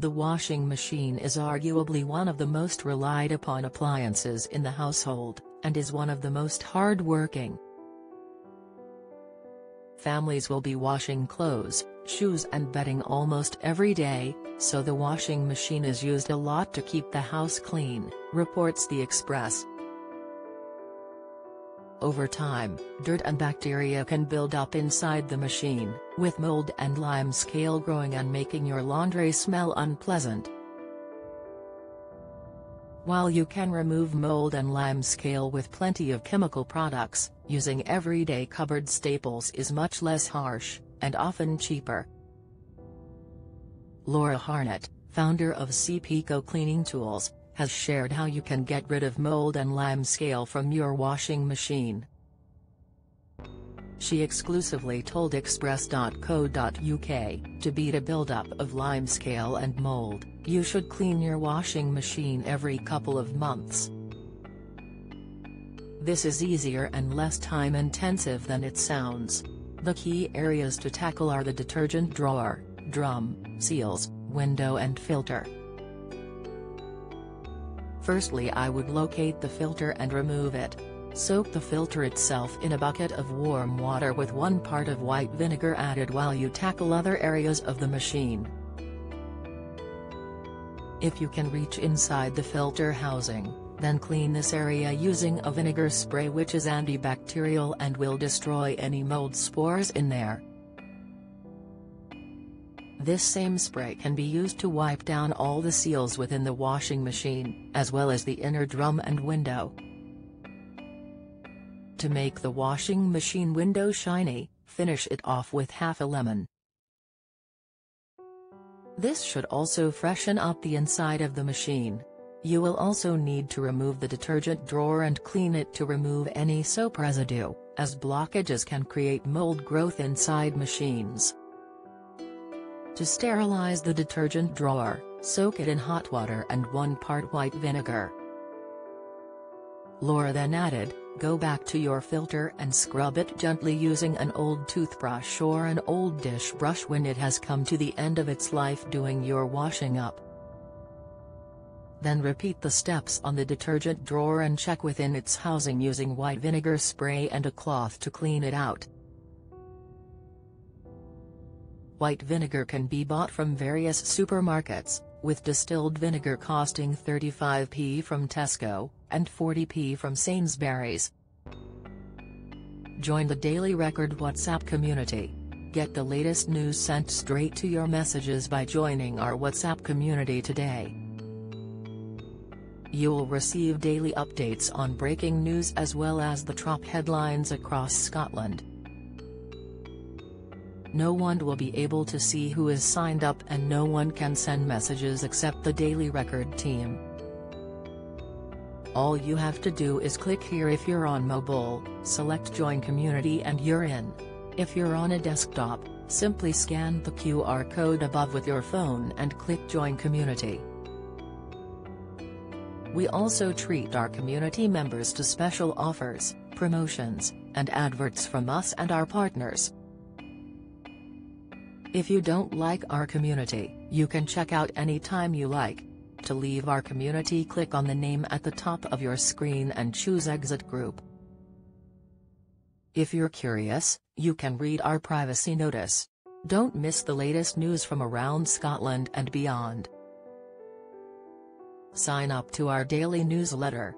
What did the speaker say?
The washing machine is arguably one of the most relied upon appliances in the household, and is one of the most hard-working. Families will be washing clothes, shoes and bedding almost every day, so the washing machine is used a lot to keep the house clean, reports The Express. Over time, dirt and bacteria can build up inside the machine, with mold and lime scale growing and making your laundry smell unpleasant. While you can remove mold and lime scale with plenty of chemical products, using everyday cupboard staples is much less harsh, and often cheaper. Laura Harnett, founder of CPeco Cleaning Tools, has shared how you can get rid of mold and lime scale from your washing machine. She exclusively told Express.co.uk, to beat a buildup of lime scale and mold, you should clean your washing machine every couple of months. This is easier and less time-intensive than it sounds. The key areas to tackle are the detergent drawer, drum, seals, window and filter. Firstly, I would locate the filter and remove it. Soak the filter itself in a bucket of warm water with 1 part of white vinegar added while you tackle other areas of the machine. If you can reach inside the filter housing, then clean this area using a vinegar spray which is antibacterial and will destroy any mold spores in there. This same spray can be used to wipe down all the seals within the washing machine, as well as the inner drum and window. To make the washing machine window shiny, finish it off with half a lemon. This should also freshen up the inside of the machine. You will also need to remove the detergent drawer and clean it to remove any soap residue, as blockages can create mold growth inside machines. To sterilize the detergent drawer, soak it in hot water and 1 part white vinegar. Laura then added, go back to your filter and scrub it gently using an old toothbrush or an old dish brush when it has come to the end of its life doing your washing up. Then repeat the steps on the detergent drawer and check within its housing using white vinegar spray and a cloth to clean it out. White vinegar can be bought from various supermarkets, with distilled vinegar costing 35p from Tesco, and 40p from Sainsbury's. Join the Daily Record WhatsApp community. Get the latest news sent straight to your messages by joining our WhatsApp community today. You will receive daily updates on breaking news as well as the top headlines across Scotland. No one will be able to see who is signed up and no one can send messages except the Daily Record team. All you have to do is click here if you're on mobile, select Join Community and you're in. If you're on a desktop, simply scan the QR code above with your phone and click Join Community. We also treat our community members to special offers, promotions, and adverts from us and our partners. If you don't like our community, you can check out anytime you like. To leave our community, click on the name at the top of your screen and choose Exit Group. If you're curious, you can read our privacy notice. Don't miss the latest news from around Scotland and beyond. Sign up to our daily newsletter,